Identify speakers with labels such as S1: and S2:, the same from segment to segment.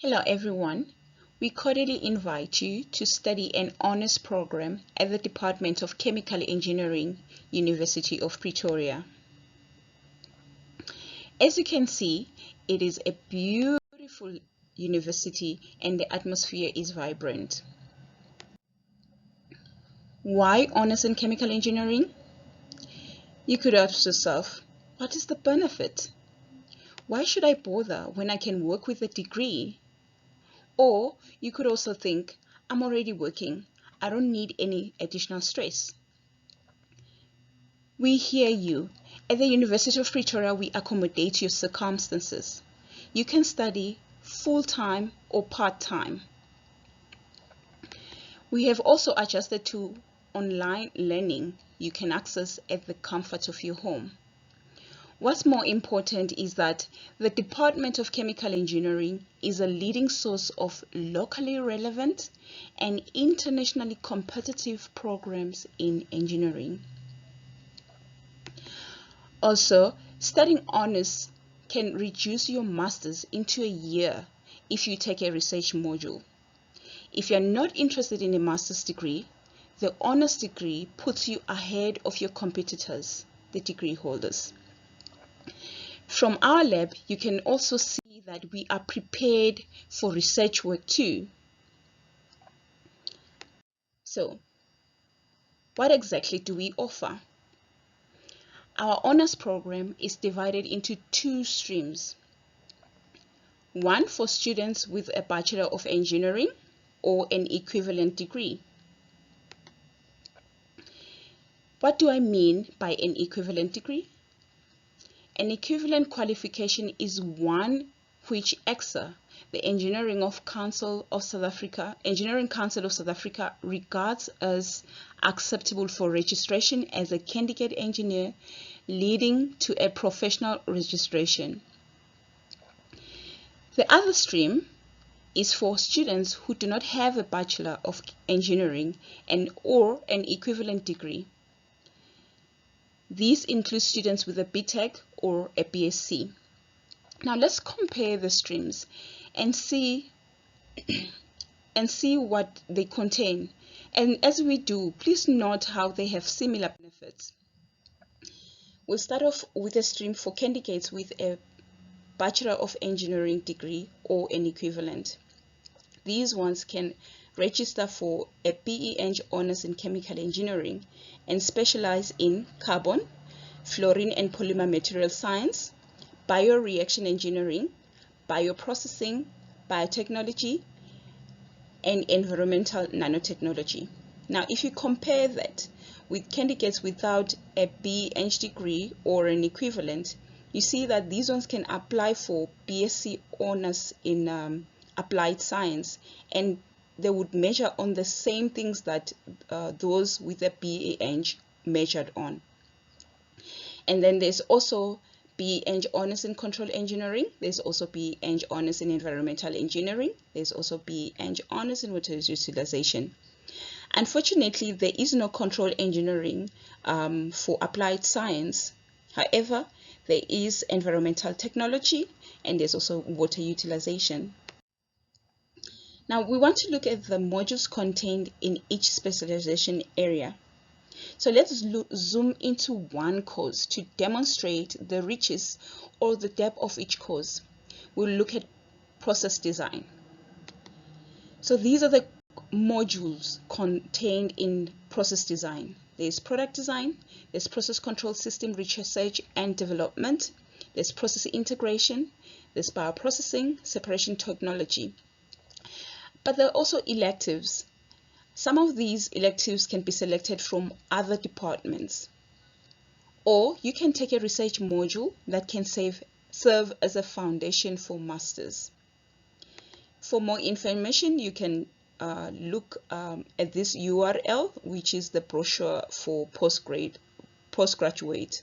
S1: Hello everyone. We cordially invite you to study an honors program at the Department of Chemical Engineering, University of Pretoria. As you can see, it is a beautiful university and the atmosphere is vibrant. Why honors in chemical engineering? You could ask yourself, what is the benefit? Why should I bother when I can work with a degree? Or you could also think, I'm already working. I don't need any additional stress. We hear you. At the University of Pretoria, we accommodate your circumstances. You can study full-time or part-time. We have also adjusted to online learning you can access at the comfort of your home. What's more important is that the Department of Chemical Engineering is a leading source of locally relevant and internationally competitive programs in engineering. Also, studying honors can reduce your master's into a year if you take a research module. If you're not interested in a master's degree, the honors degree puts you ahead of your competitors, the degree holders. From our lab, you can also see that we are prepared for research work too. So, what exactly do we offer? Our honors program is divided into two streams. One for students with a Bachelor of Engineering or an equivalent degree. What do I mean by an equivalent degree? An equivalent qualification is one which ECSA, the Engineering Council of South Africa regards as acceptable for registration as a candidate engineer, leading to a professional registration. The other stream is for students who do not have a Bachelor of Engineering or an equivalent degree. These include students with a BTech or a BSc. Now let's compare the streams and see what they contain. And as we do, please note how they have similar benefits. We'll start off with a stream for candidates with a Bachelor of Engineering degree or an equivalent. These ones can register for a BE Eng honors in chemical engineering and specialize in carbon, fluorine and polymer material science, bioreaction engineering, bioprocessing, biotechnology, and environmental nanotechnology. Now, if you compare that with candidates without a BE Eng degree or an equivalent, you see that these ones can apply for BSc honors in applied science, and they would measure on the same things that those with a BE Eng measured on. And then there's also BE Eng honors in control engineering. There's also BE Eng honors in environmental engineering. There's also BE Eng honors in water utilization. Unfortunately, there is no control engineering for applied science. However, there is environmental technology and there's also water utilization. Now we want to look at the modules contained in each specialization area. So let's zoom into one course to demonstrate the riches or the depth of each course. We'll look at process design. So these are the modules contained in process design. There's product design, there's process control system research and development, there's process integration, there's bioprocessing, separation technology. But there are also electives. Some of these electives can be selected from other departments. Or you can take a research module that can serve as a foundation for masters. For more information, you can look at this URL, which is the brochure for postgraduate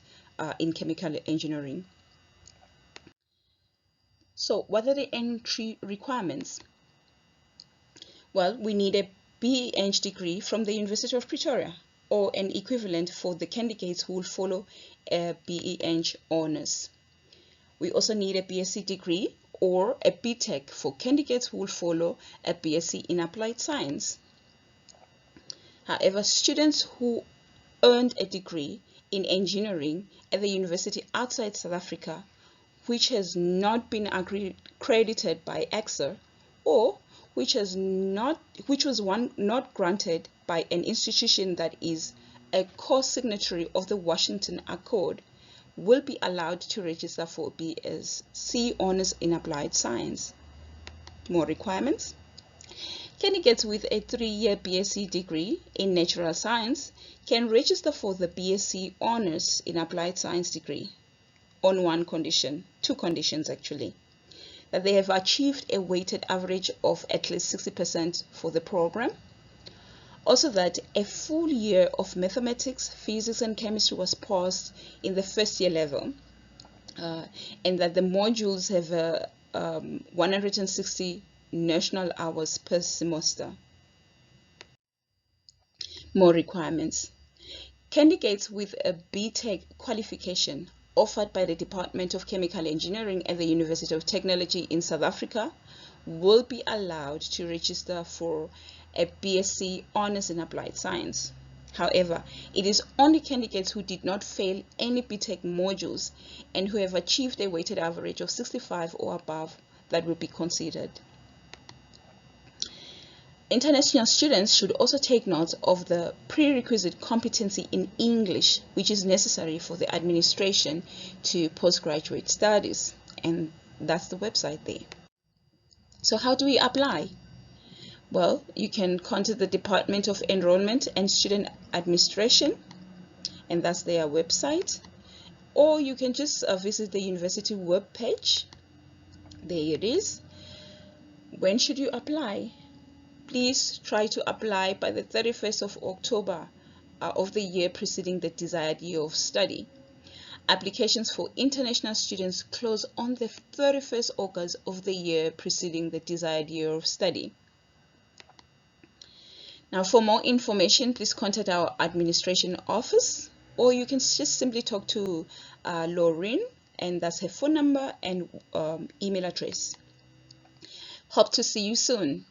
S1: in chemical engineering. So what are the entry requirements? Well, we need a BE Eng degree from the University of Pretoria or an equivalent for the candidates who will follow a BE Eng honors. We also need a BSc degree or a BTech for candidates who will follow a BSc in Applied Science. However, students who earned a degree in engineering at the university outside South Africa, which has not been accredited by AXA, or which was not granted by an institution that is a co-signatory of the Washington Accord, will be allowed to register for BSc Honours in Applied Science. More requirements. Candidates with a 3-year BSc degree in Natural Science can register for the BSc Honours in Applied Science degree on one condition, two conditions actually, that they have achieved a weighted average of at least 60% for the program, also that a full year of mathematics, physics and chemistry was passed in the first year level, and that the modules have 160 national hours per semester. More requirements. Candidates with a BTech qualification offered by the Department of Chemical Engineering at the University of Technology in South Africa will be allowed to register for a BSc Honours in Applied Science. However, it is only candidates who did not fail any BTech modules and who have achieved a weighted average of 65 or above that will be considered. International students should also take note of the prerequisite competency in English, which is necessary for the administration to postgraduate studies, and that's the website there. So how do we apply? Well, you can contact the Department of Enrollment and Student Administration, and that's their website, or you can just visit the university webpage. There it is. When should you apply? Please try to apply by the 31st of October of the year preceding the desired year of study. Applications for international students close on the 31st August of the year preceding the desired year of study. Now, for more information, please contact our administration office, or you can just simply talk to Lauren, and that's her phone number and email address. Hope to see you soon.